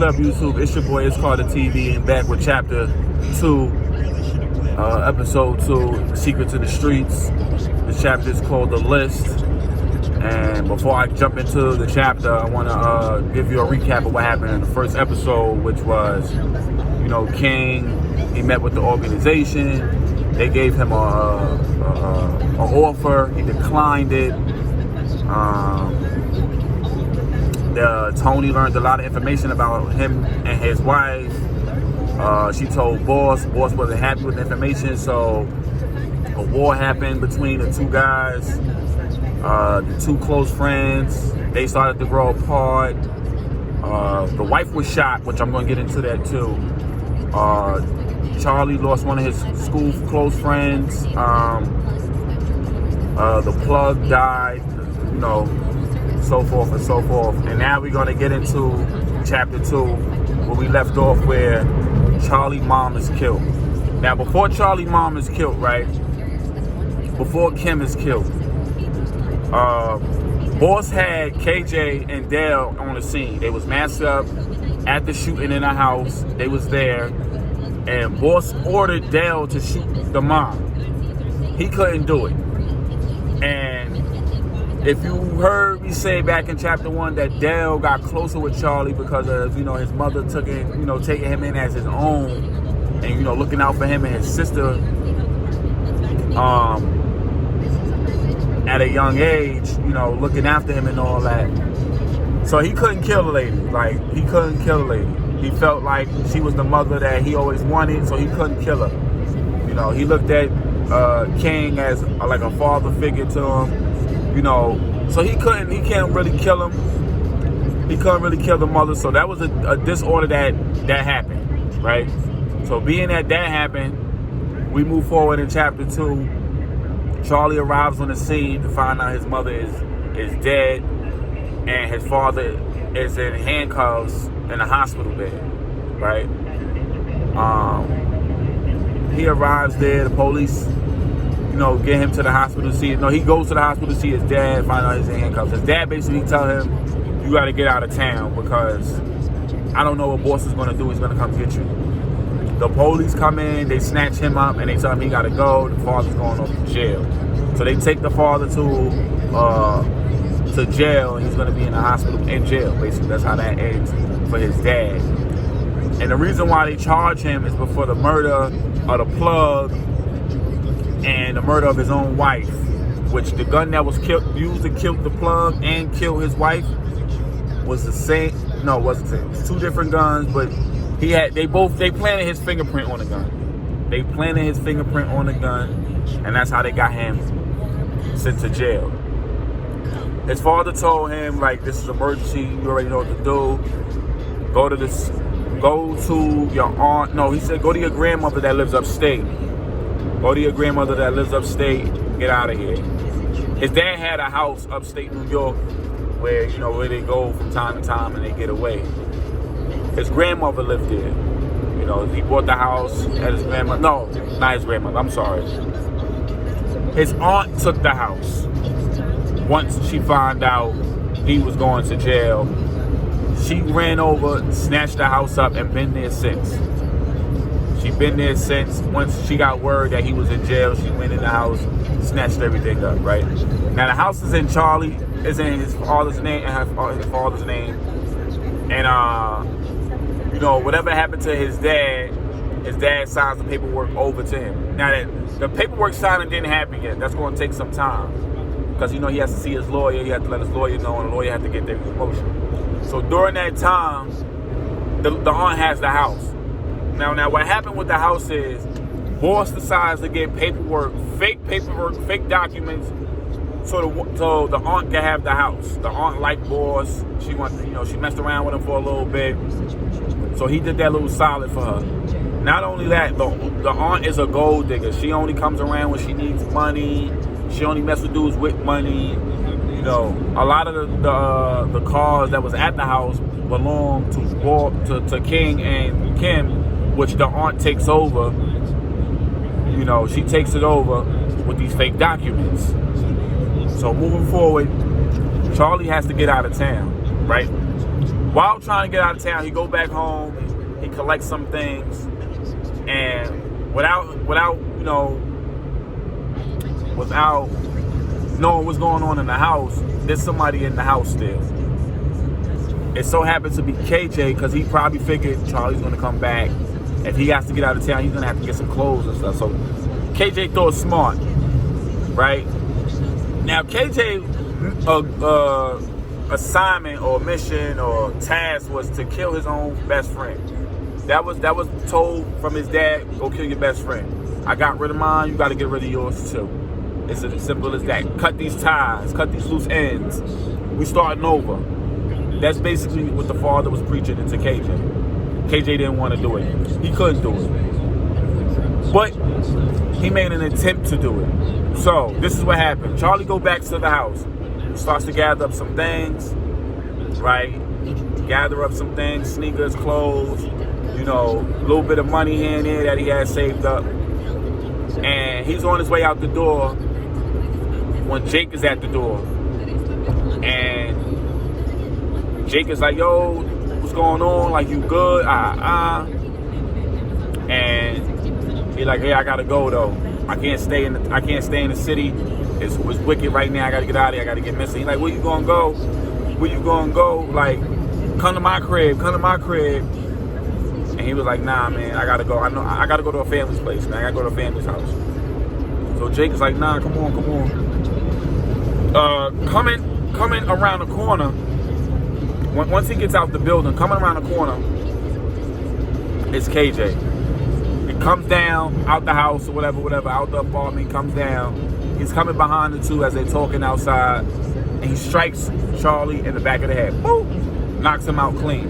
What up, YouTube? It's your boy, It's Called the TV, and back with Chapter 2, Episode 2, Secret to the Streets. The chapter is called The List. And before I jump into the chapter, I want to give you a recap of what happened in the first episode, which was, King, he met with the organization. They gave him an offer. He declined it. Tony learned a lot of information about him and his wife. She told Boss wasn't happy with the information, so a war happened between the two guys. The two close friends, they started to grow apart. The wife was shot, which I'm going to get into that too. Charlie lost one of his school close friends. The plug died, so forth and so forth. And now we're going to get into Chapter 2, where we left off, where Charlie's mom is killed. Now, before Charlie's mom is killed, right? Before Kim is killed, Boss had KJ and Dale on the scene. They was masked up at the shooting in a house. They was there, and Boss ordered Dale to shoot the mom. He couldn't do it. And if you heard me say back in Chapter 1 that Dale got closer with Charlie because of, his mother taking him in as his own, and, looking out for him and his sister, at a young age, looking after him and all that. So he couldn't kill the lady. He couldn't kill the lady. He felt like she was the mother that he always wanted, so he couldn't kill her. He looked at King as like a father figure to him, so he can't really kill him. He couldn't really kill the mother, so that was a disorder that happened, right? So being that happened, we move forward in Chapter 2. Charlie arrives on the scene to find out his mother is dead, and his father is in handcuffs in a hospital bed, right? He arrives there, the police, get him to the hospital to see it. No, he goes to the hospital to see his dad, find out he's in handcuffs. His dad basically tell him, you got to get out of town because I don't know what Boss is going to do. He's going to come get you. The police come in, they snatch him up, and they tell him he got to go. The father's going off to jail. So they take the father to jail, and he's going to be in the hospital in jail. Basically, that's how that ends for his dad. And the reason why they charge him is for the murder of the plug and the murder of his own wife, which the gun that was used to kill the plug and kill his wife was the same. No, it wasn't the same. It's two different guns, but they planted his fingerprint on the gun. They planted his fingerprint on the gun, and that's how they got him sent to jail. His father told him, this is emergency, you already know what to do. Go to your aunt. No, he said go to your grandmother that lives upstate. Go to your grandmother that lives upstate. Get out of here. His dad had a house upstate New York where they go from time to time and they get away. His grandmother lived there. He bought the house at his grandmother. No, not his grandmother. I'm sorry. His aunt took the house. Once she found out he was going to jail, she ran over, snatched the house up, and been there since. She been there since. Once she got word that he was in jail, she went in the house, snatched everything up, right? Now the house is in Charlie, is in his father's name, and his father's name. And whatever happened to his dad signs the paperwork over to him. Now that the paperwork signing didn't happen yet, that's going to take some time. Because, he has to see his lawyer, he has to let his lawyer know, and the lawyer has to get their promotion. So during that time, the aunt has the house. Now what happened with the house is, Boss decides to get fake documents, so the aunt can have the house. The aunt liked Boss. She she messed around with him for a little bit. So he did that little solid for her. Not only that, the aunt is a gold digger. She only comes around when she needs money. She only messes with dudes with money. A lot of the cars that was at the house belonged to King and Kim, which the aunt takes over. She takes it over with these fake documents. So moving forward, Charlie has to get out of town, right? While trying to get out of town, he go back home, he collects some things, and without knowing what's going on in the house, there's somebody in the house still. It so happens to be KJ, because he probably figured Charlie's gonna come back. If he has to get out of town, he's gonna have to get some clothes and stuff. So KJ thought smart, right? Now KJ assignment or mission or task was to kill his own best friend. That was told from his dad, go kill your best friend. I got rid of mine, you gotta get rid of yours too. It's as simple as that. Cut these ties, cut these loose ends. We starting over. That's basically what the father was preaching into KJ. KJ didn't want to do it. He couldn't do it. But he made an attempt to do it. So this is what happened. Charlie go back to the house. Starts to gather up some things, right? Gather up some things, sneakers, clothes, a little bit of money here and there that he had saved up. And he's on his way out the door when Jake is at the door. And Jake is like, yo, what's going on? Like, you good? And he's like, hey, I gotta go though. I can't stay in the city. It's wicked right now. I gotta get out of here. I gotta get missing. He's like, where you gonna go? Where you gonna go? Like, come to my crib. And he was like, nah, man, I gotta go. I gotta go to a family's place, man. I gotta go to a family's house. So Jake is like, nah, come on. Coming around the corner. Once he gets out the building, coming around the corner, it's KJ. He comes down out the house or whatever, out the apartment, comes down. He's coming behind the two as they're talking outside, and he strikes Charlie in the back of the head. Boom! Knocks him out clean.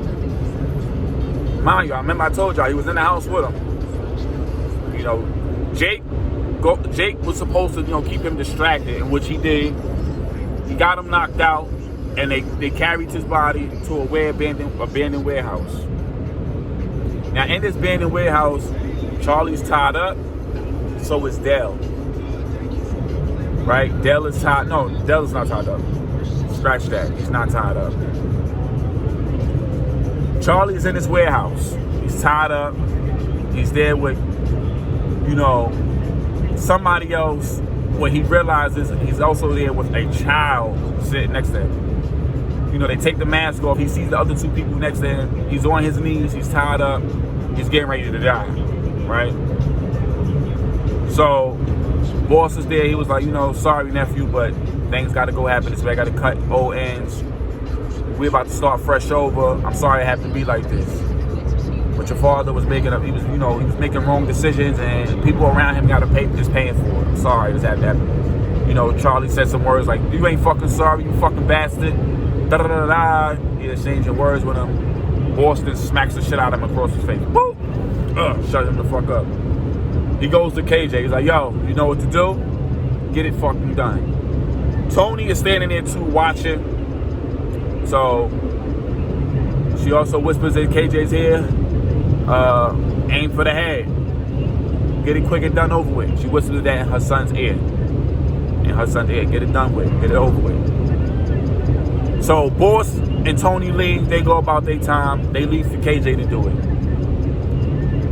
Mind you, I remember I told y'all he was in the house with him. Jake was supposed to, keep him distracted, in which he did. He got him knocked out. And they carried his body to a abandoned warehouse. Now, in this abandoned warehouse, Charlie's tied up, so is Dell. Right? Dell is tied. No, Dell is not tied up. Scratch that. He's not tied up. Charlie's in this warehouse. He's tied up. He's there with, somebody else. What he realizes, he's also there with a child sitting next to him. They take the mask off. He sees the other two people next to him. He's on his knees. He's tied up. He's getting ready to die, right? So, boss is there. He was like, sorry, nephew, but things got to go happen this way. I got to cut old ends. We're about to start fresh over. I'm sorry it had to be like this. But your father was making up. He was making wrong decisions, and people around him got to paying for it. I'm sorry this had to happen. Charlie said some words like, you ain't fucking sorry, you fucking bastard. Da-da-da-da-da. He exchanging words with him. Boston smacks the shit out of him across his face. Boop! Shut him the fuck up. He goes to KJ. He's like, yo, you know what to do? Get it fucking done. Tony is standing there too watching. So she also whispers in KJ's ear, aim for the head. Get it quick and done over with. She whispers that in her son's ear. Get it done with. Get it over with. So boss and Tony leave. They go about their time. They leave for KJ to do it.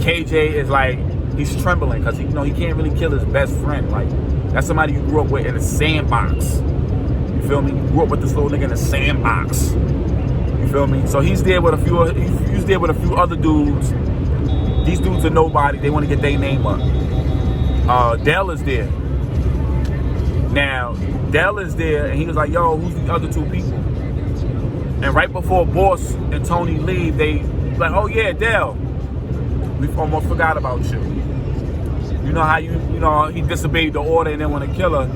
KJ is like, he's trembling because he can't really kill his best friend. Like, that's somebody you grew up with in a sandbox. You feel me? You grew up with this little nigga in a sandbox. You feel me? So he's there with a few other dudes. These dudes are nobody. They want to get their name up. Dell is there. Now, Dell is there, and he was like, yo, who's the other two people? And right before Boss and Tony leave, they like, oh yeah, Dell, we almost forgot about you. You know how he disobeyed the order and then want to kill her.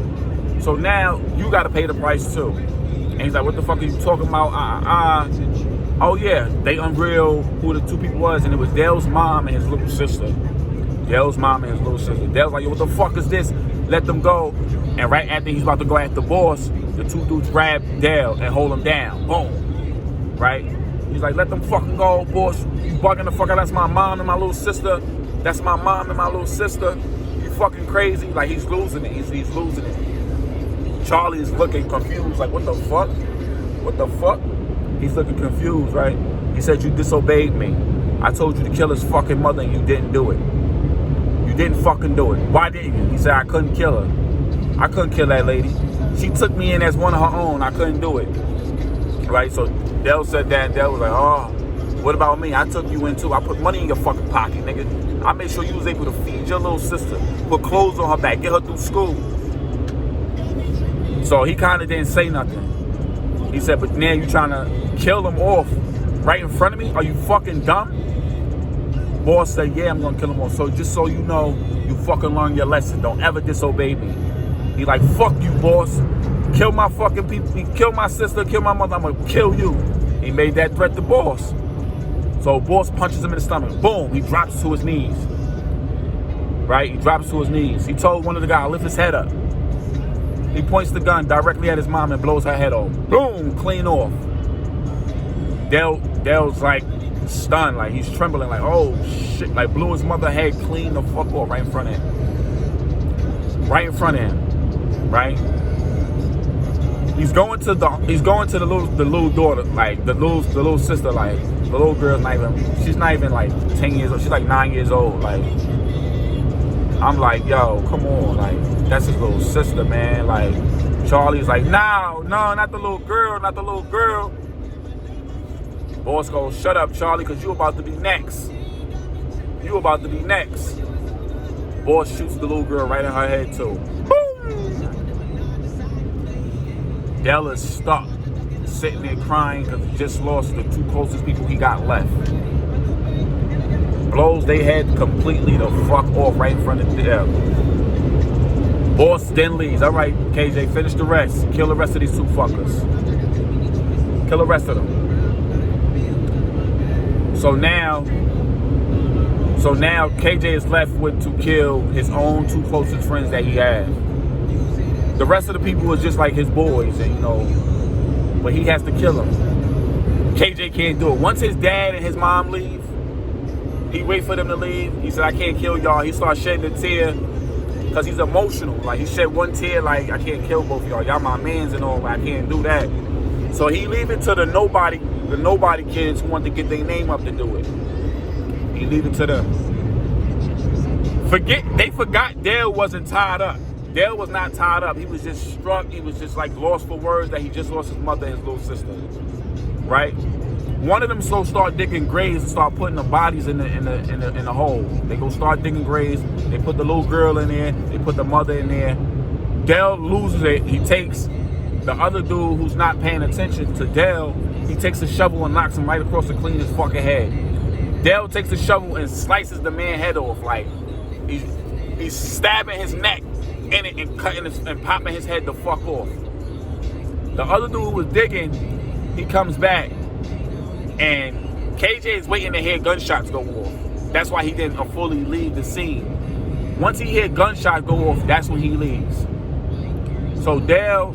So now you got to pay the price too. And he's like, what the fuck are you talking about? Oh yeah, they unreal who the two people was, and it was Dell's mom and his little sister. Dell's like, yo, what the fuck is this? Let them go. And right after he's about to go at the boss, the two dudes grab Dell and hold him down. Boom. Right? He's like, let them fucking go, boss. You bugging the fuck out. That's my mom and my little sister. You fucking crazy. Like, he's losing it. He's losing it. Charlie is looking confused. Like, what the fuck? He's looking confused, right? He said, you disobeyed me. I told you to kill his fucking mother and you didn't do it. You didn't fucking do it. Why didn't you? He said, I couldn't kill her. I couldn't kill that lady. She took me in as one of her own. I couldn't do it. Right? So Dell said that, and Dell was like, oh, what about me? I took you in too. I put money in your fucking pocket, nigga. I made sure you was able to feed your little sister, put clothes on her back, get her through school. So he kind of didn't say nothing. He said, but now you trying to kill him off right in front of me? Are you fucking dumb? Boss said, yeah, I'm going to kill him off. So just so you know, you fucking learn your lesson. Don't ever disobey me. He like, fuck you, boss. Kill my fucking people. Kill my sister, kill my mother. I'm going to kill you. He made that threat to boss. So boss punches him in the stomach. Boom, he drops to his knees. Right? He drops to his knees. He told one of the guys, lift his head up. He points the gun directly at his mom and blows her head off. Boom, clean off. Dale's like stunned, like he's trembling, like, oh shit, like blew his mother head clean the fuck off right in front of him. Right in front of him. Right? He's going to the little daughter, like the little sister, like the little girl's she's not even like 10 years old, she's like 9 years old. Like, I'm like, yo, come on, like that's his little sister, man. Like Charlie's like, no, not the little girl. Boss goes, shut up, Charlie, because you about to be next. Boss shoots the little girl right in her head too. Boom! Dell is stuck, sitting there crying because he just lost the two closest people he got left. Blows their head completely the fuck off right in front of Dell. Boss then leaves. All right, KJ, finish the rest. Kill the rest of these two fuckers. Kill the rest of them. So now KJ is left with to kill his own two closest friends that he had. The rest of the people was just like his boys, and but he has to kill them. KJ can't do it. Once his dad and his mom leave, he wait for them to leave. He said, I can't kill y'all. He starts shedding a tear because he's emotional. Like, he shed one tear, like, I can't kill both of y'all. Y'all my mans and all, but I can't do that. So he leave it to the nobody kids who want to get their name up to do it. He leave it to them. They forgot Dale wasn't tied up. Dale was not tied up. He was just struck. He was just like lost for words that he just lost his mother and his little sister. Right? One of them so start digging graves and start putting the bodies in the hole. They go start digging graves. They put the little girl in there. They put the mother in there. Dale loses it. He takes the other dude who's not paying attention to Dale. He takes a shovel and knocks him right across the clean his fucking head. Dale takes the shovel and slices the man's head off. Like, he's stabbing his neck in it and cutting and popping his head the fuck off. The other dude who was digging, he comes back, and KJ is waiting to hear gunshots go off. That's why he didn't fully leave the scene. Once he heard gunshots go off, that's when he leaves. So Dale,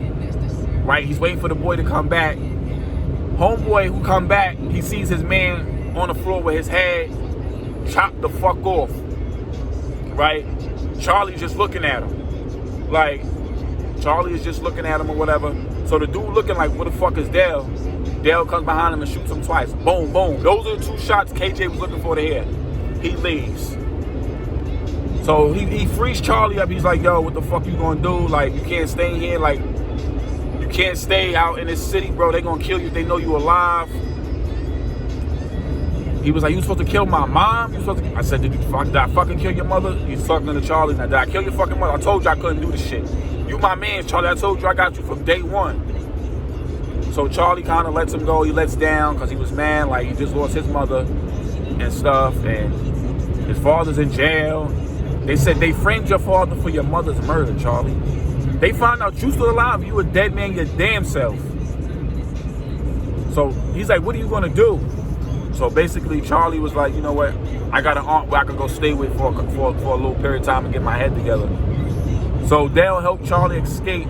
right, he's waiting for the boy to come back. Homeboy who come back, he sees his man on the floor with his head chopped the fuck off. Right? Charlie's just looking at him. Like, Charlie is just looking at him or whatever. So the dude looking like, what the fuck is Dale? Dale comes behind him and shoots him twice. Boom, boom. Those are the two shots KJ was looking for to hear. He leaves. So he frees Charlie up. He's like, yo, what the fuck you gonna do? Like, you can't stay here. Like, you can't stay out in this city, bro. They gonna kill you if they know you alive. He was like, you supposed to kill my mom? I said, did I fucking kill your mother? He's talking to Charlie. Now, did I kill your fucking mother? I told you I couldn't do this shit. You my man, Charlie. I told you I got you from day one. So Charlie kind of lets him go. He lets down because he was mad. Like, he just lost his mother and stuff. And his father's in jail. They said they framed your father for your mother's murder, Charlie. They found out you still alive. You a dead man your damn self. So he's like, what are you going to do? So basically, Charlie was like, you know what? I got an aunt where I could go stay with for a little period of time and get my head together. So Dale helped Charlie escape,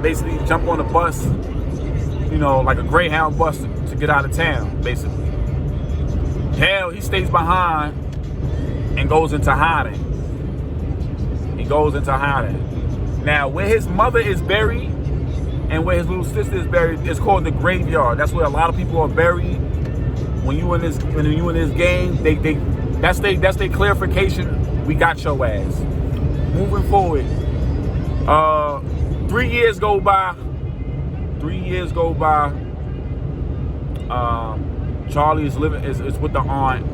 basically jump on a bus, like a Greyhound bus to get out of town, basically. Dale, he stays behind and goes into hiding. Now, where his mother is buried, and where his little sister is buried is called the graveyard. That's where a lot of people are buried. When you in this game, that's their clarification. We got your ass. Moving forward, 3 years go by. Charlie is with the aunt.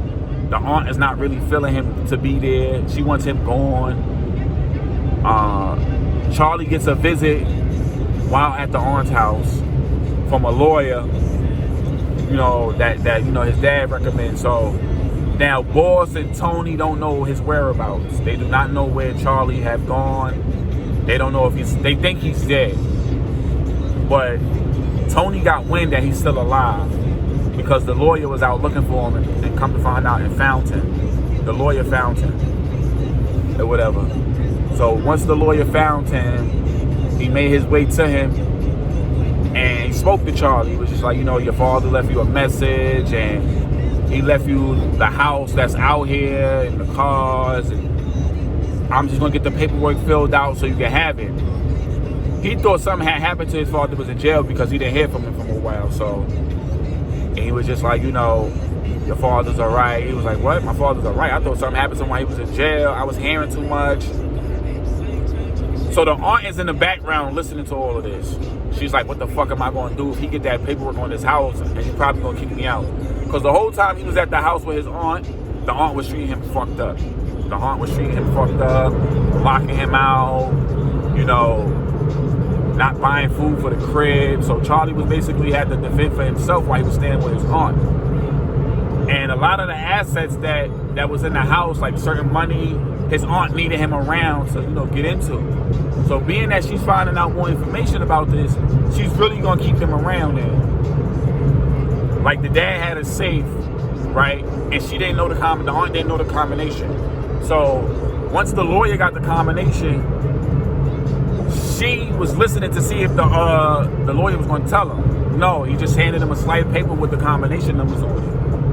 The aunt is not really feeling him to be there. She wants him gone. Charlie gets a visit while at the aunt's house from a lawyer, that his dad recommends. So now Boss and Tony don't know his whereabouts. They do not know where Charlie have gone. They don't know if they think he's dead. But Tony got wind that he's still alive because the lawyer was out looking for him and come to find out and found him. The lawyer found him or whatever. So once the lawyer found him, he made his way to him and he spoke to Charlie. He was just like, your father left you a message and he left you the house that's out here and the cars, and I'm just gonna get the paperwork filled out so you can have it. He thought something had happened to his father that was in jail because he didn't hear from him for a while. So, and he was just like, your father's all right. He was like, what? My father's all right? I thought something happened to him while he was in jail. I was hearing too much. So the aunt is in the background listening to all of this. She's like, what the fuck am I going to do if he get that paperwork on his house and he's probably going to kick me out? Because the whole time he was at the house with his aunt, the aunt was treating him fucked up. Locking him out, not buying food for the crib. So Charlie was basically had to defend for himself while he was staying with his aunt. And a lot of the assets that was in the house, like certain money, his aunt needed him around to, get into. So being that she's finding out more information about this, she's really gonna keep him around there. Like the dad had a safe, right? And she didn't know the aunt didn't know the combination. So once the lawyer got the combination, she was listening to see if the lawyer was gonna tell him. No, he just handed him a slight paper with the combination numbers on it.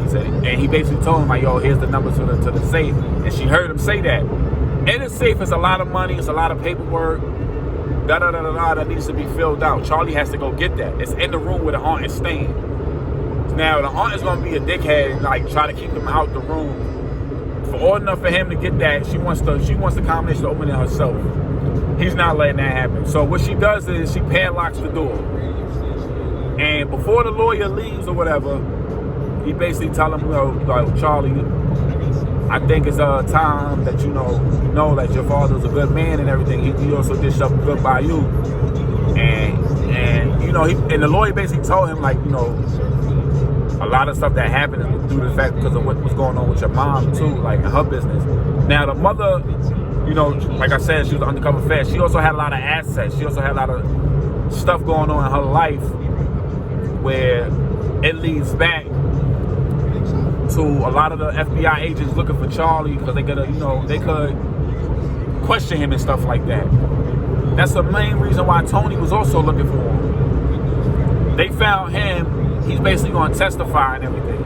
He said, and he basically told him like, yo, here's the numbers to the safe. And she heard him say that. In the safe is a lot of money, it's a lot of paperwork, that needs to be filled out. Charlie has to go get that. It's in the room where the aunt is staying. Now the aunt is gonna be a dickhead and like try to keep him out the room. For all enough for him to get that, she wants the combination to open it herself. He's not letting that happen. So what she does is she padlocks the door. And before the lawyer leaves or whatever, he basically tell him, Charlie, I think it's time that know that your father's a good man and everything. He also did something good by you. And the lawyer basically told him like, a lot of stuff that happened is due to the fact because of what was going on with your mom too, like in her business. Now the mother, like I said, she was an undercover vet. She also had a lot of assets. She also had a lot of stuff going on in her life where it leads back to a lot of the FBI agents looking for Charlie because they could question him and stuff like that. That's the main reason why Tony was also looking for him. They found him. He's basically going to testify and everything.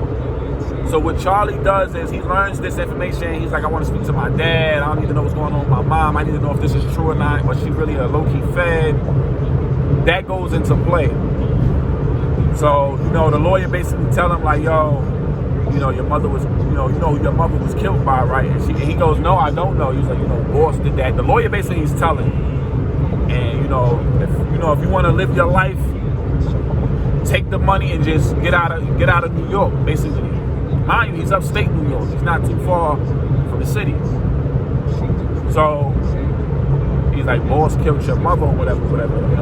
So what Charlie does is he learns this information. He's like, I want to speak to my dad. I don't need to know what's going on with my mom. I need to know if this is true or not. Was she really a low-key fed? That goes into play. So, the lawyer basically tell him like, yo, your mother was, who your mother was killed by, right? And he goes, no, I don't know. He's like, Boss did that. The lawyer basically is telling. And, if you want to live your life, take the money and just get out of New York, basically. Mind you, he's upstate New York. He's not too far from the city. So he's like, Boss killed your mother or whatever.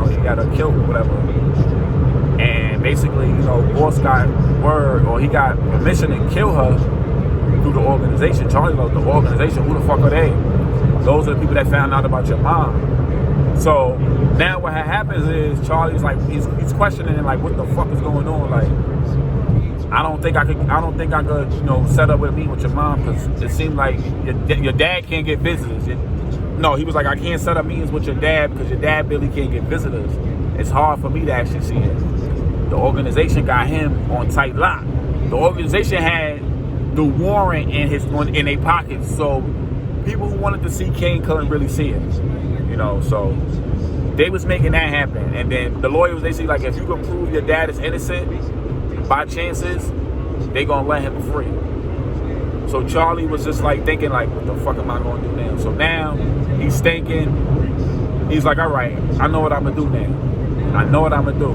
He got her killed or whatever. And basically, Boss got word or he got permission to kill her through the organization. Charlie knows the organization. Who the fuck are they? Those are the people that found out about your mom. So now what happens is Charlie's like he's questioning like what the fuck is going on? Like I don't think I could set up with me with your mom because it seemed like your dad can't get visitors. No, he was like I can't set up meetings with your dad because your dad really can't get visitors. It's hard for me to actually see it. The organization got him on tight lock. The organization had the warrant in their pockets, so people who wanted to see King couldn't really see it. So They was making that happen. And then the lawyer was basically like, if you can prove your dad is innocent by chances, they gonna let him free. So Charlie was just like thinking like, what the fuck am I gonna do now? So now he's thinking, he's like, all right, I know what I'm gonna do now. I know what I'm gonna do.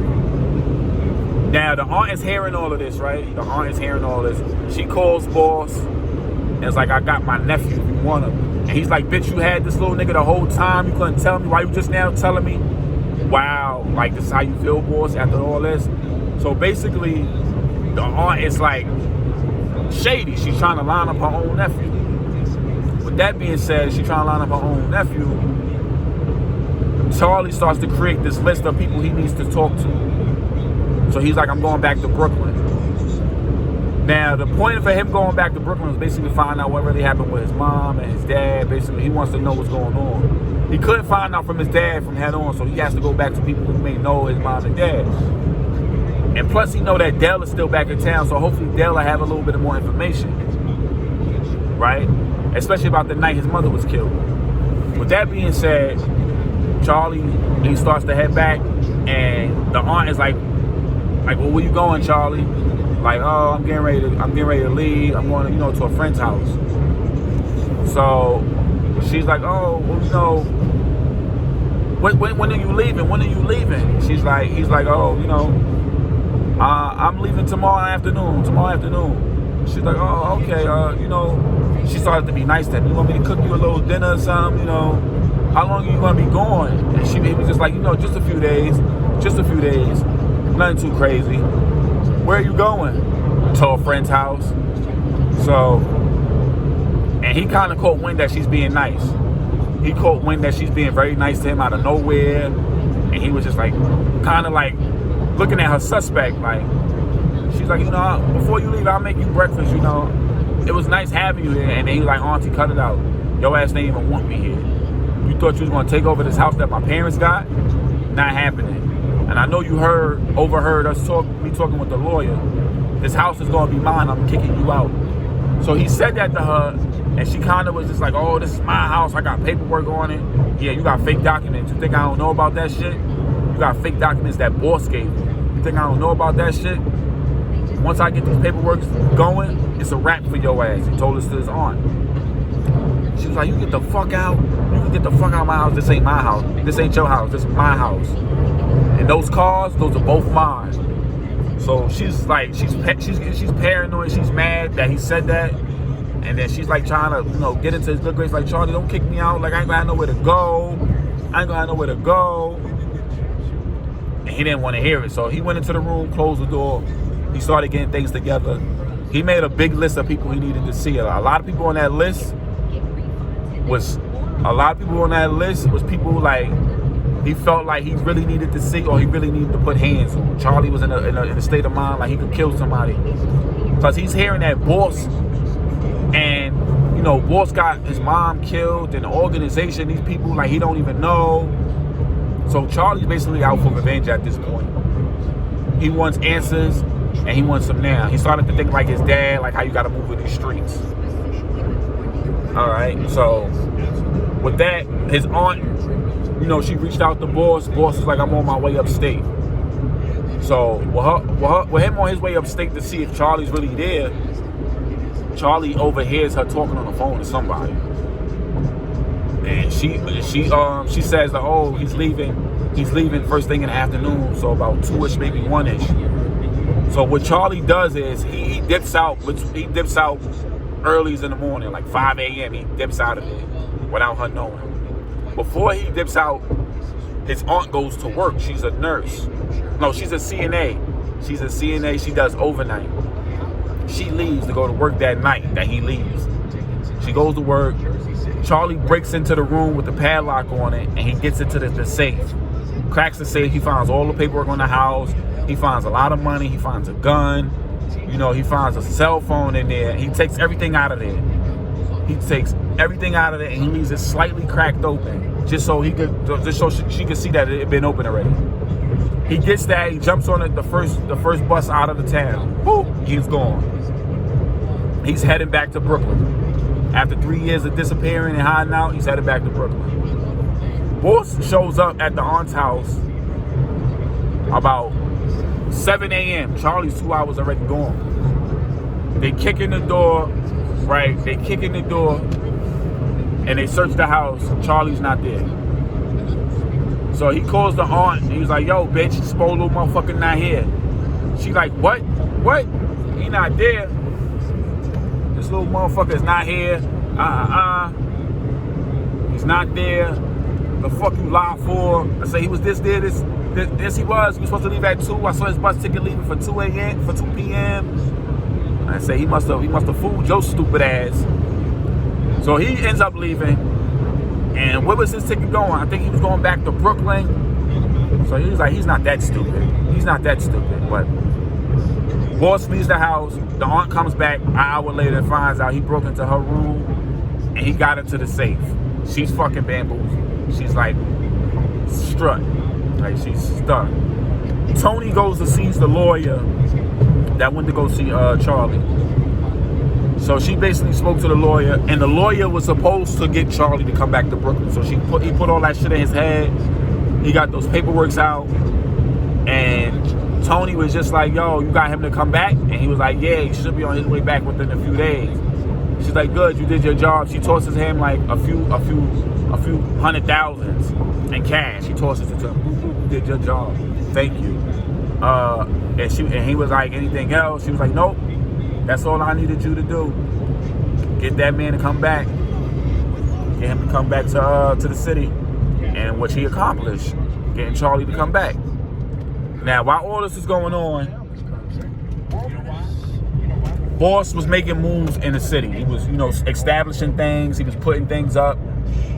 Now the aunt is hearing all of this, right? The aunt is hearing all this. She calls boss and it's like, I got my nephew, you want him. And he's like, bitch, you had this little nigga the whole time. You couldn't tell me. Why you just now telling me? Wow, like this is how you feel, boss, after all this? So basically, the aunt is like shady. She's trying to line up her own nephew. With that being said, she's trying to line up her own nephew. Charlie starts to create this list of people he needs to talk to. So he's like, I'm going back to Brooklyn. Now, the point for him going back to Brooklyn was basically to find out what really happened with his mom and his dad. Basically, he wants to know what's going on. He couldn't find out from his dad from head on, so he has to go back to people who may know his mom and dad. And plus, he know that Dell is still back in town, so hopefully Dell will have a little bit more information, right? Especially about the night his mother was killed. With that being said, Charlie, he starts to head back, and the aunt is like, well, where you going, Charlie? Like, oh, I'm getting ready to leave. I'm going, to a friend's house. So she's like, oh, well, when are you leaving? When are you leaving? He's like, oh, I'm leaving tomorrow afternoon. She's like, oh, okay. She started to be nice to him. You want me to cook you a little dinner or something? How long are you going to be going? And he was just like, just a few days. Nothing too crazy. Where are you going? To a friend's house. So, and he kind of caught wind that she's being nice. He caught wind that she's being very nice to him out of nowhere. And he was just like, kind of like looking at her suspect. Like, she's like, before you leave, I'll make you breakfast, It was nice having you here. And then he was like, auntie, cut it out. Your ass didn't even want me here. You thought you was going to take over this house that my parents got? Not happening. And I know you overheard us talking with the lawyer. This house is going to be mine. I'm kicking you out. So he said that to her, and she kind of was just like, oh, this is my house. I got paperwork on it. Yeah, you got fake documents. You think I don't know about that shit? You got fake documents that boss gave you. You think I don't know about that shit? Once I get these paperwork going, it's a wrap for your ass. He told us to his aunt. She was like, you get the fuck out. You can get the fuck out of my house. This ain't my house. This ain't your house. This is my house. And those cars, those are both mine. So she's like, she's paranoid. She's mad that he said that. And then she's like trying to, get into his good grace. Like, Charlie, don't kick me out. Like, I ain't gonna have nowhere to go. And he didn't want to hear it. So he went into the room, closed the door. He started getting things together. He made a big list of people he needed to see. A lot of people on that list was people like he felt like he really needed to see, or he really needed to put hands on. Charlie was in a state of mind like he could kill somebody, because he's hearing that boss, and boss got his mom killed, and the organization, these people like he don't even know. So Charlie's basically out for revenge at this point. He wants answers, and he wants them now. He started to think like his dad, like how you got to move in these streets. All right, so with that, his aunt, she reached out to boss. Boss is like, I'm on my way upstate. So with him on his way upstate to see if Charlie's really there, Charlie overhears her talking on the phone to somebody, and she says that, oh, he's leaving first thing in the afternoon, so about 2ish, maybe 1ish. So what Charlie does is he dips out early in the morning, like 5 a.m. He dips out of it without her knowing. Before he dips out, his aunt goes to work. She's a nurse. No, she's a CNA. She does overnight. She leaves to go to work that night that he leaves. She goes to work. Charlie breaks into the room with the padlock on it, and he gets into the safe. Cracks the safe. He finds all the paperwork on the house. He finds a lot of money. He finds a gun. He finds a cell phone in there. He takes everything out of there. And he leaves it slightly cracked open, just so she could see that it had been open already. He gets that. He jumps on it, the first bus out of the town. Boop, he's gone. He's heading back to Brooklyn. After 3 years of disappearing and hiding out, he's headed back to Brooklyn. Boss shows up at the aunt's house about 7 a.m. Charlie's 2 hours already gone. They kick in the door, right? They kick in the door and they search the house. Charlie's not there. So he calls the aunt and he's like, yo, bitch, this poor little motherfucker not here. She like, what? What? He not there. This little motherfucker is not here. He's not there. The fuck you lie for? I say he was this he was. He was supposed to leave at 2. I saw his bus ticket leaving for 2 a.m. for 2 p.m. I say he must have fooled your stupid ass. So he ends up leaving. And where was his ticket going? I think he was going back to Brooklyn. So he was like, he's not that stupid. He's not that stupid. But boss leaves the house. The aunt comes back an hour later and finds out he broke into her room and he got into the safe. She's fucking bamboozled. She's like strut. Like she's stuck. Tony goes to see the lawyer that went to go see Charlie. So she basically spoke to the lawyer, and the lawyer was supposed to get Charlie to come back to Brooklyn. So he put all that shit in his head. He got those paperworks out, and Tony was just like, yo, you got him to come back? And he was like, yeah, he should be on his way back within a few days. She's like, good, you did your job. She tosses him like a few $100,000 in cash. She tosses it to him. You did your job. Thank you. And he was like, anything else? She was like, nope. That's all I needed you to do. Get that man to come back. Get him to come back to the city. And what he accomplished, getting Charlie to come back. Now, while all this is going on, Boss was making moves in the city. He was, establishing things. He was putting things up.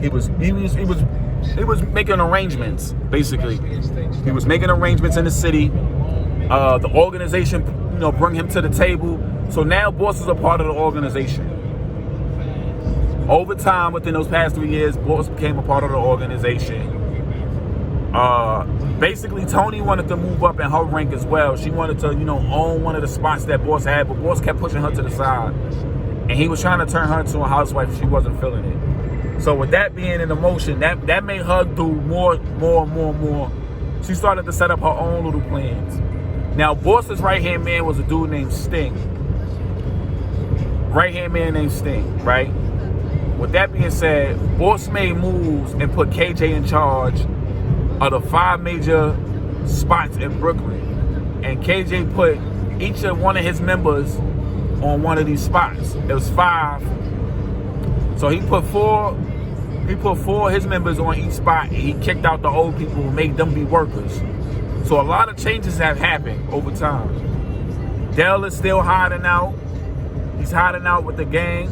He was making arrangements, basically. He was making arrangements in the city. The organization, bring him to the table. So now Boss is a part of the organization. Over time, within those past 3 years, Boss became a part of the organization. Basically, Tony wanted to move up in her rank as well. She wanted to, own one of the spots that Boss had, but Boss kept pushing her to the side. And he was trying to turn her into a housewife. She wasn't feeling it. So with that being in motion, that made her do more. She started to set up her own little plans. Now, Boss's right-hand man was a dude named Sting. Right-hand man named Sting, right? With that being said, Boss made moves and put KJ in charge of the 5 major spots in Brooklyn. And KJ put each of one of his members on one of these spots. It was 5. So he put 4 of his members on each spot, and he kicked out the old people and made them be workers. So a lot of changes have happened over time. Dell is still hiding out. He's hiding out with the gang.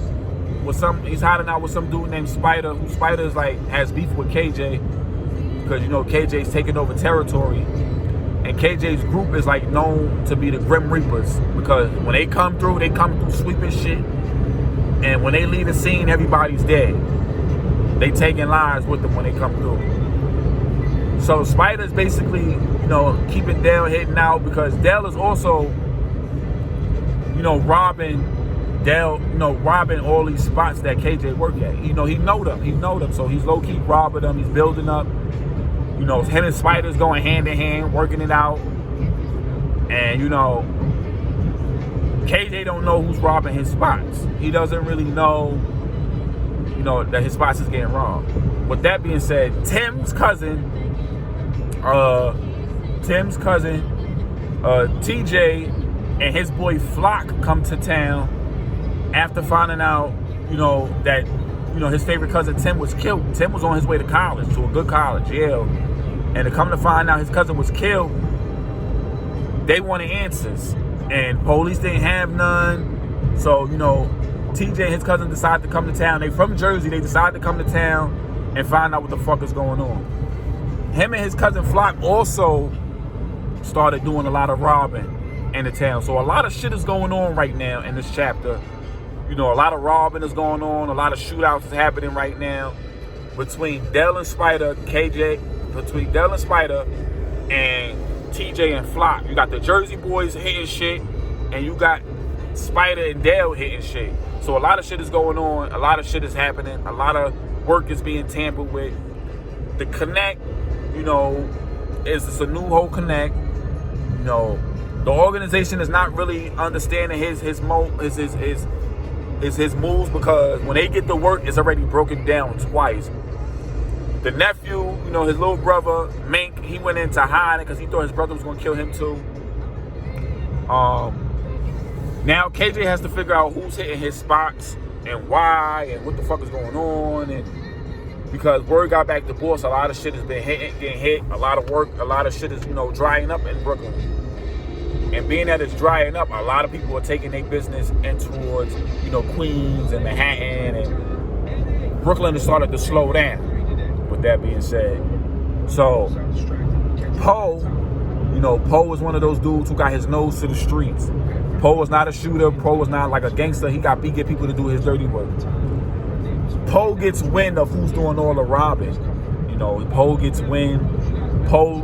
He's hiding out with some dude named Spider, who Spider is has beef with KJ. Because KJ's taking over territory. And KJ's group is known to be the Grim Reapers. Because when they come through sweeping shit. And when they leave the scene, everybody's dead. They taking lives with them when they come through. So Spider's basically, keeping Dell hidden out, because Dell is also, robbing Dell, robbing all these spots that KJ work at. He know them. So he's low-key robbing them. He's building up. Him and Spider's going hand in hand, working it out. And, KJ don't know who's robbing his spots. He doesn't really know, that his spots is getting robbed. With that being said, Tim's cousin, TJ and his boy Flock come to town after finding out, that, his favorite cousin Tim was killed. Tim was on his way to college, to a good college, Yale. And to come to find out his cousin was killed, they wanted answers. And police didn't have none. So, TJ and his cousin decided to come to town. They from Jersey. They decided to come to town and find out what the fuck is going on. Him and his cousin Flock also started doing a lot of robbing in the town. So a lot of shit is going on right now in this chapter. A lot of robbing is going on. A lot of shootouts is happening right now between Dell and Spider, between Dell and Spider and TJ and Flock. You got the Jersey boys hitting shit, and you got Spider and Dell hitting shit. So a lot of shit is going on. A lot of shit is happening. A lot of work is being tampered with. the connect, you know, is a new whole connect. You know, the organization is not really understanding his moves because when they get to work, it's already broken down twice. The nephew, you know, his little brother, Mink, he went into hiding because he thought his brother was going to kill him too. Now KJ has to figure out who's hitting his spots and why and what the fuck is going on. And because word got back to boss, a lot of shit has been getting hit. A lot of work, a lot of shit is, you know, drying up in Brooklyn. And being that it's drying up, a lot of people are taking their business in towards, you know, Queens and Manhattan, and Brooklyn has started to slow down. With that being said, so Poe, you know, Poe was one of those dudes who got his nose to the streets. Poe was not a shooter. Poe was not like a gangster. He get people to do his dirty work. Poe gets wind of who's doing all the robbing. You know, Poe gets wind. Poe,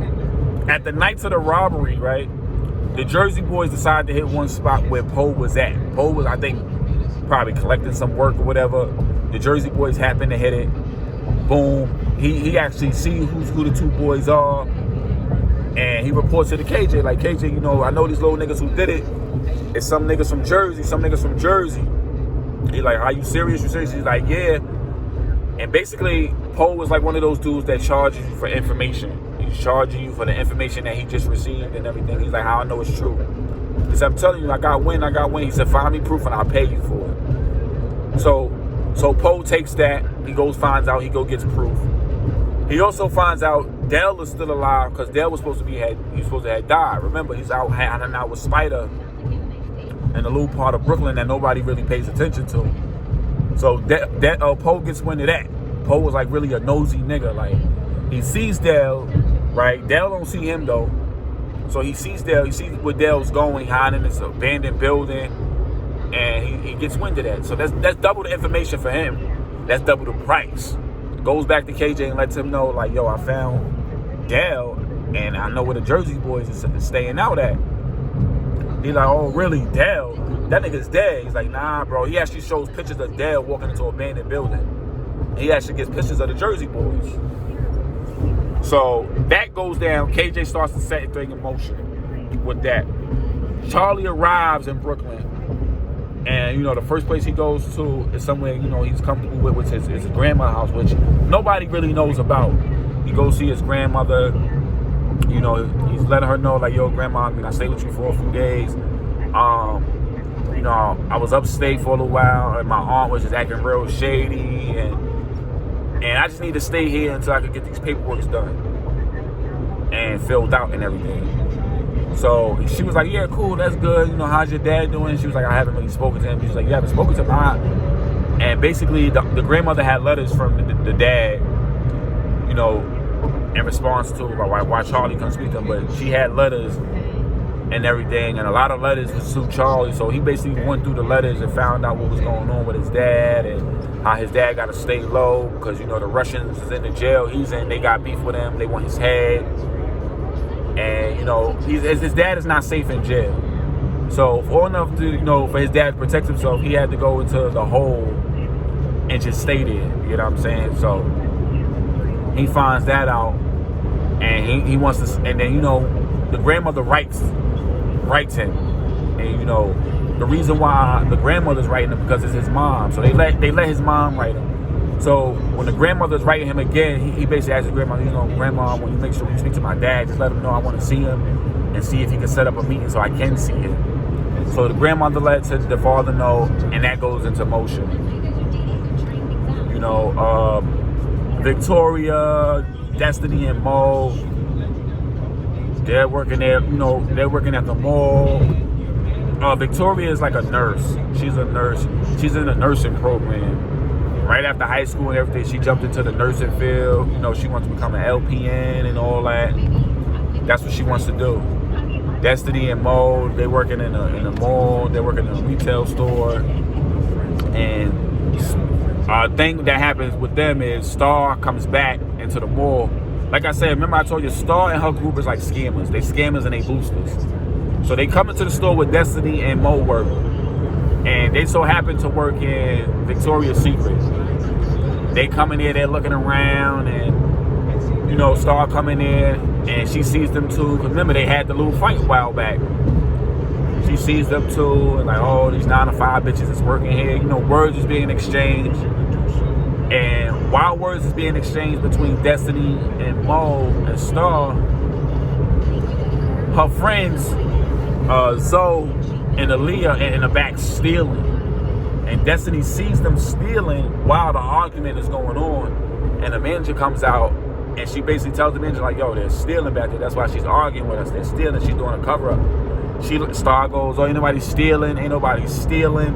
at the nights of the robbery, right? The Jersey boys decided to hit one spot where Poe was at. Poe was, I think, probably collecting some work or whatever. The Jersey boys happened to hit it. Boom. He actually sees who the two boys are. And he reports to the KJ, like, KJ, you know, I know these little niggas who did it. It's some niggas from Jersey. He's like, are you serious? You serious? He's like, yeah. And basically, Poe was like one of those dudes that charges you for information. He's charging you for the information that he just received and everything. He's like, how I know it's true? He said, I'm telling you, I got wind. He said, find me proof and I'll pay you for it. So Poe takes that. He goes, finds out. He gets proof. He also finds out Dell is still alive because Dell was supposed to have died. Remember, he's out hanging out with Spider in a little part of Brooklyn that nobody really pays attention to. So Poe gets wind of that. Poe was like really a nosy nigga. Like, he sees Dell, right? Dell don't see him though. So he sees Dell. He sees where Dell's going, hiding in this abandoned building, and he gets wind of that. So that's double the information for him. That's double the price. Goes back to KJ and lets him know, like, yo, I found Dell, and I know where the Jersey boys is staying out at. He's like, oh, really, Dell? That nigga's dead. He's like, nah, bro. He actually shows pictures of Dell walking into an abandoned building. He actually gets pictures of the Jersey boys. So that goes down. KJ starts to set things in motion with that. Charlie arrives in Brooklyn. And, you know, the first place he goes to is somewhere, you know, he's comfortable with, which is his grandma's house, which nobody really knows about. He goes see his grandmother. You know, he's letting her know, like, yo, grandma, I mean, I stayed with you for a few days. You know, I was upstate for a little while, and my aunt was just acting real shady, and I just need to stay here until I could get these paperwork done and filled out and everything. So she was like, yeah, cool, that's good. You know, how's your dad doing? She was like, I haven't really spoken to him. She's like, you haven't spoken to him? And basically, the grandmother had letters from the dad, you know, in response to why Charlie couldn't speak to him. But she had letters and everything, and a lot of letters would suit Charlie. So he basically went through the letters and found out what was going on with his dad and how his dad got to stay low because, you know, the Russians is in the jail he's in. They got beef with him. They want his head. And, you know, his dad is not safe in jail. So for enough to, you know, for his dad to protect himself, he had to go into the hole and just stay there. You know what I'm saying? So he finds that out, and he wants to, and then, you know, the grandmother writes him. And, you know, the reason why the grandmother's writing him because it's his mom. So they let his mom write him. So when the grandmother's writing him again, he basically asks his grandma, you know, grandma, when you make sure you speak to my dad, just let him know I want to see him and see if he can set up a meeting so I can see him. So the grandmother lets the father know, and that goes into motion. You know, Victoria, Destiny, and Mo, they're working there, you know, they're working at the mall. Victoria is like a nurse. She's a nurse. She's in a nursing program. Right after high school and everything, she jumped into the nursing field. You know, she wants to become an LPN and all that. That's what she wants to do. Destiny and Mo, they're working in a mall. They're working in a retail store. And a thing that happens with them is Starr comes back into the mall. Like I said, remember I told you, Starr and her group is like scammers. They scammers and they boosters. So they come into the store with Destiny and Mo work. And they so happen to work in Victoria's Secret. They come in here, they're looking around, and Starr coming in, and she sees them too. Because remember, they had the little fight a while back. She sees them too, and like, oh, these 9 to 5 bitches is working here. Words is being exchanged. And while words is being exchanged between Destiny and Mo and Starr, her friends, Zoe and Aaliyah, are in the back stealing. And Destiny sees them stealing while the argument is going on. And the manager comes out, and she basically tells the manager, like, yo, they're stealing back there. That's why she's arguing with us. They're stealing. She's doing a cover-up. Starr goes, oh, ain't nobody stealing. Ain't nobody stealing.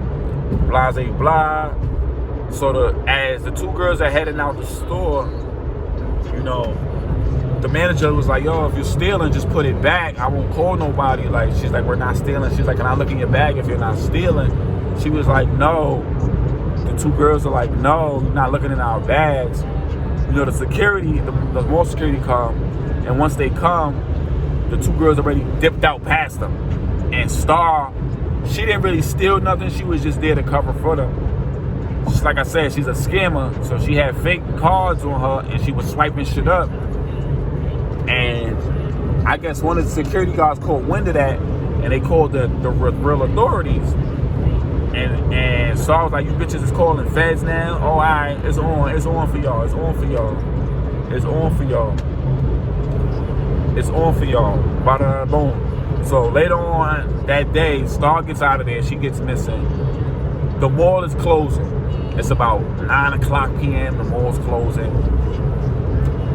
Blah, blah, blah. So as the two girls are heading out the store, the manager was like, yo, if you're stealing, just put it back. I won't call nobody. Like, she's like, we're not stealing. She's like, can I look in your bag if you're not stealing? She was like, no. The two girls are like, no, you're not looking in our bags. The security, the more security come, and once they come, the two girls already dipped out past them. And Starr, she didn't really steal nothing. She was just there to cover for them. Just like I said, she's a scammer, so she had fake cards on her, and she was swiping shit up. And I guess one of the security guards caught wind of that, and they called the real authorities. And Starr was like, you bitches is calling feds now? Oh, all right, it's on for y'all. Bada boom. So later on that day, Starr gets out of there. She gets missing. The mall is closing. It's about 9 o'clock p.m. The mall's closing.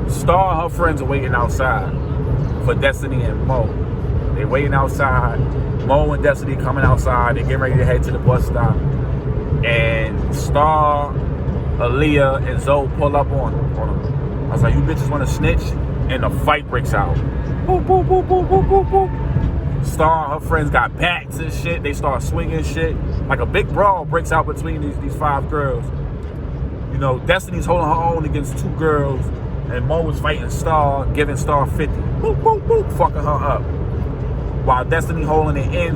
Starr and her friends are waiting outside for Destiny and Mo. They're waiting outside. Mo and Destiny coming outside. They're getting ready to head to the bus stop. And Starr, Aaliyah, and Zoe pull up on them. I was like, you bitches want to snitch? And the fight breaks out. Boop, boop, boop, boop, boop, boop, boop. Starr and her friends got bats and shit. They start swinging shit. Like a big brawl breaks out between these 5 girls. Destiny's holding her own against 2 girls. And Mo was fighting Starr, giving Starr 50. Boop, boop, boop, fucking her up. While Destiny holding it in.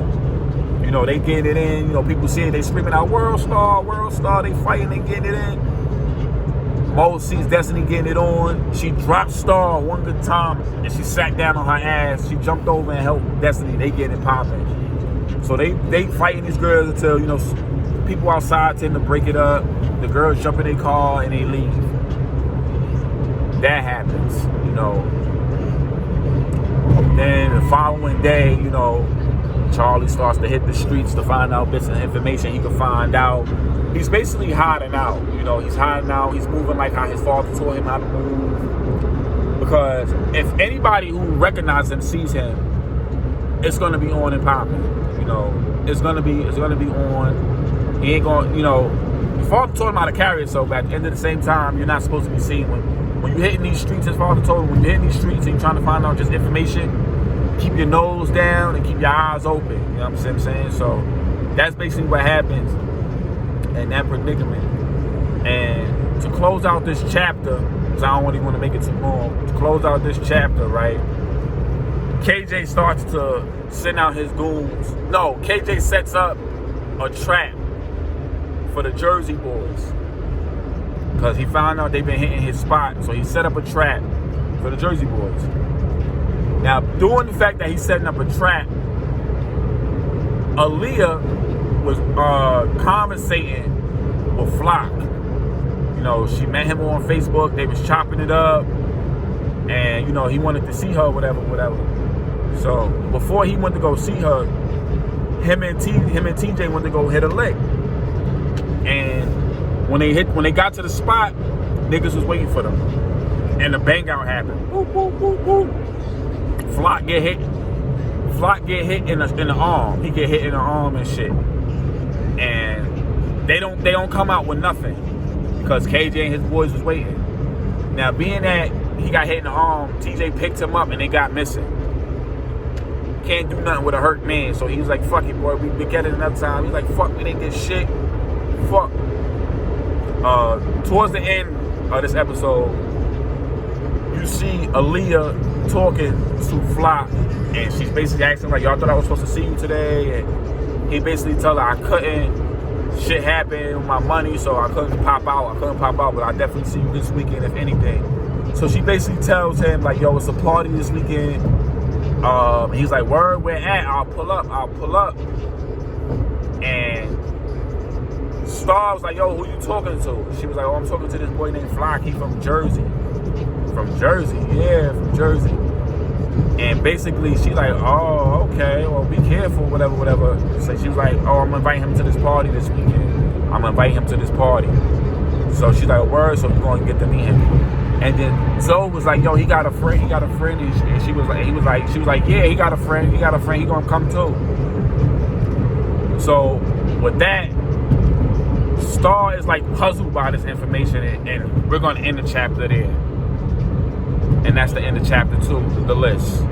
They getting it in. People see it. They screaming out, World Star. They fighting, they getting it in. Mo sees Destiny getting it on. She dropped Starr one good time, and she sat down on her ass. She jumped over and helped Destiny. They getting it popping. So they fighting these girls until, people outside tend to break it up. The girls jump in their car and they leave. That happens, Then the following day, Charlie starts to hit the streets to find out bits of information he can find out. He's basically hiding out. He's hiding out. He's moving like how his father taught him how to move. Because if anybody who recognizes him sees him, it's gonna be on and popping. It's gonna be on. He ain't gonna, his father taught him how to carry himself, but at the end of the same time, you're not supposed to be seen when you're hitting these streets. His father told him, when you're hitting these streets and you're trying to find out just information, keep your nose down and keep your eyes open. You know what I'm saying? So that's basically what happens in that predicament. And to close out this chapter, because I don't really want to make it too long, to close out this chapter, right? KJ starts to send out his goons. No, KJ sets up a trap for the Jersey boys. Because he found out they've been hitting his spot. So he set up a trap for the Jersey boys. Now, during the fact that he's setting up a trap, Aaliyah was conversating with Flock. She met him on Facebook. They was chopping it up. And, he wanted to see her, whatever. So, before he went to go see her, him and TJ went to go hit a lick. And when they got to the spot, niggas was waiting for them. And the bang out happened. Boop, boop, boop, boop. Flock get hit in the arm. He get hit in the arm and shit. And they don't come out with nothing because KJ and his boys was waiting. Now, being that he got hit in the arm, TJ picked him up and they got missing. Can't do nothing with a hurt man. So he was like, fuck it, boy. We get it another time. He's like, fuck, we didn't get shit. Fuck. Towards the end of this episode, you see Aaliyah talking to Flock, and she's basically asking, like, y'all thought I was supposed to see you today? And he basically tell her, I couldn't. Shit happened with my money, so I couldn't pop out. But I definitely see you this weekend, if anything. So she basically tells him, like, yo, it's a party this weekend. He's like, word, where at? I'll pull up. And Starr was like, yo, who you talking to? She was like, oh, I'm talking to this boy named Flock. He from Jersey. From Jersey? Yeah, from Jersey. And basically, she like, oh, okay, well, be careful, whatever. So she was like, oh, I'm inviting him to this party this weekend. I'm inviting him to this party. So she's like, word, so we're going to get to meet him. And then Zoe was like, yo, he got a friend. And she was like, yeah, he got a friend. He going to come too. So with that, Starr is like puzzled by this information, and we're going to end the chapter there. And that's the end of chapter 2, the list.